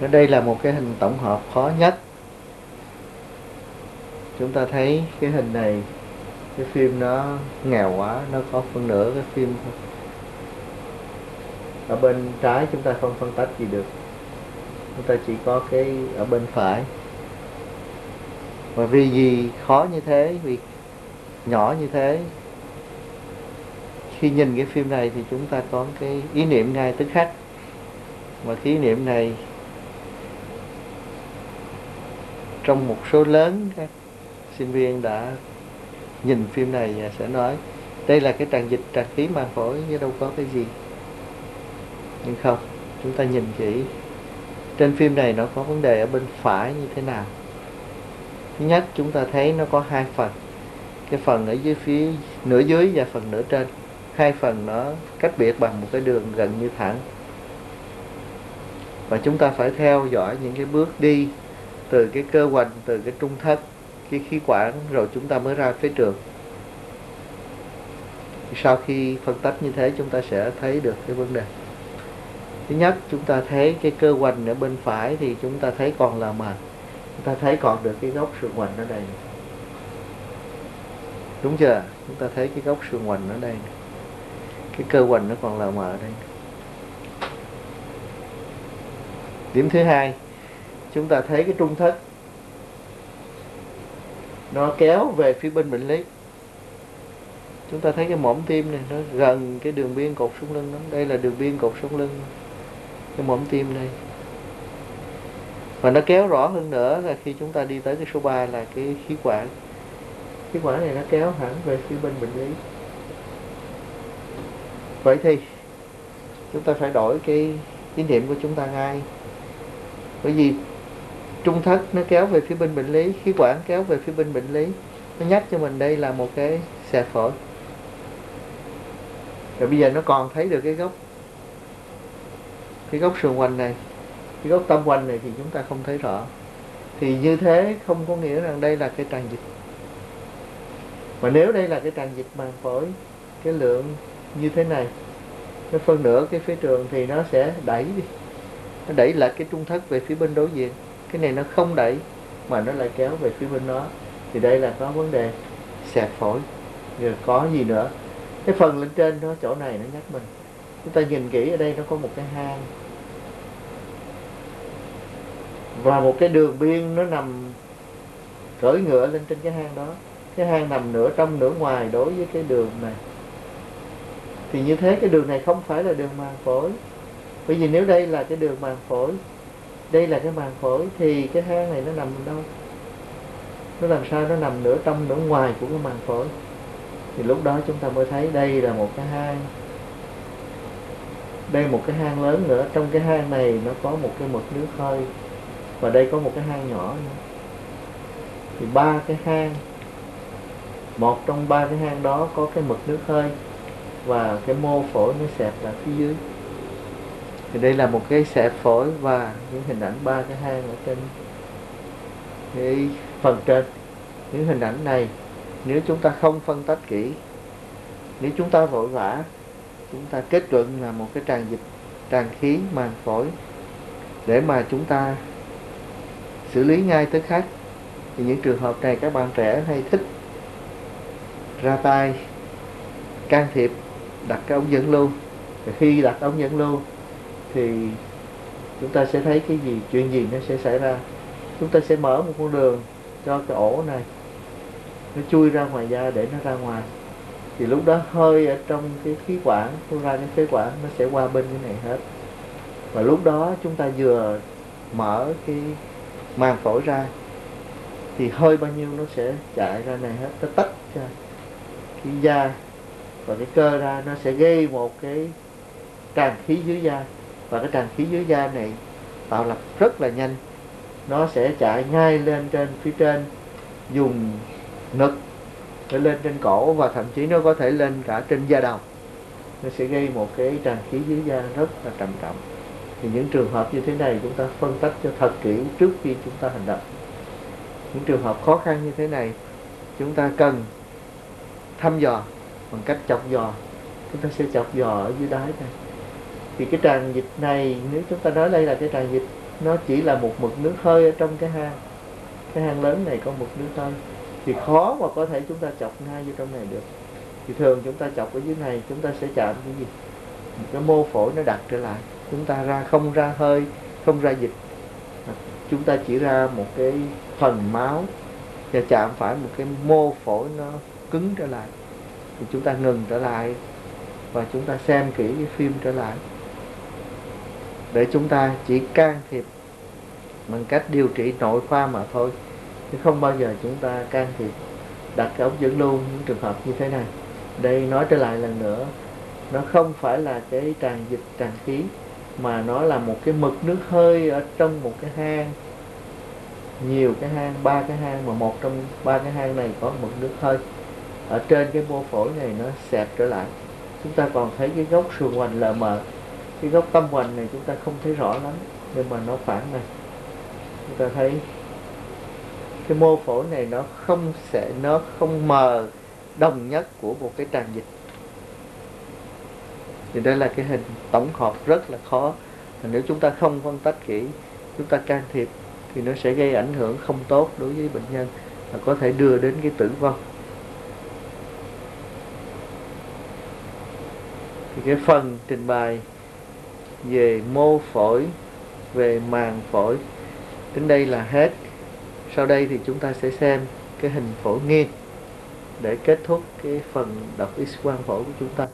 Ở đây là một cái hình tổng hợp khó nhất. Chúng ta thấy cái hình này, cái phim nó nghèo quá, nó có phân nửa cái phim thôi. Ở bên trái chúng ta không phân tách gì được, chúng ta chỉ có cái ở bên phải. Và vì gì khó như thế, vì nhỏ như thế, khi nhìn cái phim này thì chúng ta có cái ý niệm ngay tức khắc. Và cái ý niệm này trong một số lớn các sinh viên đã nhìn phim này và sẽ nói đây là cái tràn dịch tràn khí màng phổi chứ đâu có cái gì. Nhưng không, chúng ta nhìn kỹ trên phim này nó có vấn đề ở bên phải như thế nào. Thứ nhất, chúng ta thấy nó có hai phần, cái phần ở dưới phía nửa dưới và phần nửa trên. Hai phần nó cách biệt bằng một cái đường gần như thẳng, và chúng ta phải theo dõi những cái bước đi từ cái cơ hoành, từ cái trung thất, cái khí quản, rồi chúng ta mới ra phế trường. Sau khi phân tách như thế chúng ta sẽ thấy được cái vấn đề. Thứ nhất, chúng ta thấy cái cơ hoành ở bên phải thì chúng ta thấy còn là mờ, chúng ta thấy còn được cái gốc sườn hoành ở đây, đúng chưa? Chúng ta thấy cái gốc sườn hoành ở đây, cái cơ hoành nó còn là mờ ở đây. Điểm thứ hai, chúng ta thấy cái trung thất nó kéo về phía bên bệnh lý. Chúng ta thấy cái mỏm tim này nó gần cái đường biên cột sống lưng đó. Đây là đường biên cột sống lưng, cái mỏm tim đây. Và nó kéo rõ hơn nữa là khi chúng ta đi tới cái số 3 là cái khí quản. Khí quản này nó kéo hẳn về phía bên bệnh lý. Vậy thì chúng ta phải đổi cái ý niệm của chúng ta ngay. Bởi vì trung thất nó kéo về phía bên bệnh lý, khí quản kéo về phía bên bệnh lý, nó nhắc cho mình đây là một cái xẹp phổi. Rồi bây giờ nó còn thấy được cái gốc sườn hoành này, cái gốc tâm hoành này thì chúng ta không thấy rõ. Thì như thế không có nghĩa rằng đây là cái tràn dịch. Mà nếu đây là cái tràn dịch màng phổi, cái lượng như thế này, nó phân nửa cái phế trường thì nó sẽ đẩy đi, nó đẩy lại cái trung thất về phía bên đối diện. Cái này nó không đẩy mà nó lại kéo về phía bên đó, thì đây là có vấn đề xẹp phổi. Rồi có gì nữa, cái phần lên trên đó, chỗ này nó nhắc mình, chúng ta nhìn kỹ ở đây nó có một cái hang và một cái đường biên nó nằm cưỡi ngựa lên trên cái hang đó. Cái hang nằm nửa trong nửa ngoài đối với cái đường này, thì như thế cái đường này không phải là đường màng phổi. Bởi vì nếu đây là cái đường màng phổi, đây là cái màng phổi, thì cái hang này nó nằm đâu? Nó làm sao nó nằm nửa trong nửa ngoài của cái màng phổi? Thì lúc đó chúng ta mới thấy đây là một cái hang. Đây một cái hang lớn nữa, trong cái hang này nó có một cái mực nước hơi, và đây có một cái hang nhỏ nữa. Thì ba cái hang, một trong ba cái hang đó có cái mực nước hơi, và cái mô phổi nó xẹp là phía dưới. Thì đây là một cái xẹp phổi và những hình ảnh ba cái hang ở trên cái phần trên. Những hình ảnh này nếu chúng ta không phân tách kỹ, nếu chúng ta vội vã, chúng ta kết luận là một cái tràn dịch tràn khí màng phổi để mà chúng ta xử lý ngay tức khắc, thì những trường hợp này các bạn trẻ hay thích ra tay can thiệp, đặt cái ống dẫn lưu. Và khi đặt ống dẫn lưu thì chúng ta sẽ thấy cái gì, chuyện gì nó sẽ xảy ra. Chúng ta sẽ mở một con đường cho cái ổ này nó chui ra ngoài da để nó ra ngoài. Thì lúc đó hơi ở trong cái khí quản, nó ra cái phế quản, nó sẽ qua bên cái này hết. Và lúc đó chúng ta vừa mở cái màng phổi ra thì hơi bao nhiêu nó sẽ chạy ra này hết, nó tách ra cái da và cái cơ ra, nó sẽ gây một cái tràn khí dưới da. Và cái tràn khí dưới da này tạo lập rất là nhanh, nó sẽ chạy ngay lên trên phía trên, dùng ngực để lên trên cổ, và thậm chí nó có thể lên cả trên da đầu. Nó sẽ gây một cái tràn khí dưới da rất là trầm trọng. Thì những trường hợp như thế này chúng ta phân tích cho thật kỹ trước khi chúng ta hành động. Những trường hợp khó khăn như thế này chúng ta cần thăm dò bằng cách chọc giò. Chúng ta sẽ chọc giò ở dưới đáy này. Thì cái tràn dịch này, nếu chúng ta nói đây là cái tràn dịch nó chỉ là một mực nước hơi ở trong cái hang lớn này có mực nước hơi, thì khó mà có thể chúng ta chọc ngay vô trong này được. Thì thường chúng ta chọc ở dưới này, chúng ta sẽ chạm cái gì? Một cái mô phổi nó đặt trở lại, chúng ta không ra hơi, không ra dịch, chúng ta chỉ ra một cái phần máu và chạm phải một cái mô phổi nó cứng trở lại, thì chúng ta ngừng trở lại và chúng ta xem kỹ cái phim trở lại, để chúng ta chỉ can thiệp bằng cách điều trị nội khoa mà thôi, chứ không bao giờ chúng ta can thiệp đặt cái ống dẫn lưu những trường hợp như thế này. Đây nói trở lại lần nữa, nó không phải là cái tràn dịch tràn khí, mà nó là một cái mực nước hơi ở trong một cái hang, nhiều cái hang, 3 cái hang, mà một trong 3 cái hang này có mực nước hơi ở trên cái mô phổi này, nó xẹp trở lại. Chúng ta còn thấy cái gốc sườn hoành lờ mờ, cái gốc tâm hoành này chúng ta không thấy rõ lắm, nhưng mà nó phản này, chúng ta thấy cái mô phổi này nó không mờ đồng nhất của một cái tràn dịch. Thì đây là cái hình tổng hợp rất là khó, và nếu chúng ta không phân tách kỹ, chúng ta can thiệp thì nó sẽ gây ảnh hưởng không tốt đối với bệnh nhân, và có thể đưa đến cái tử vong. Thì cái phần trình bày về mô phổi, về màng phổi đến đây là hết. Sau đây thì chúng ta sẽ xem cái hình phổi nghiêng để kết thúc cái phần đọc X quang phổi của chúng ta.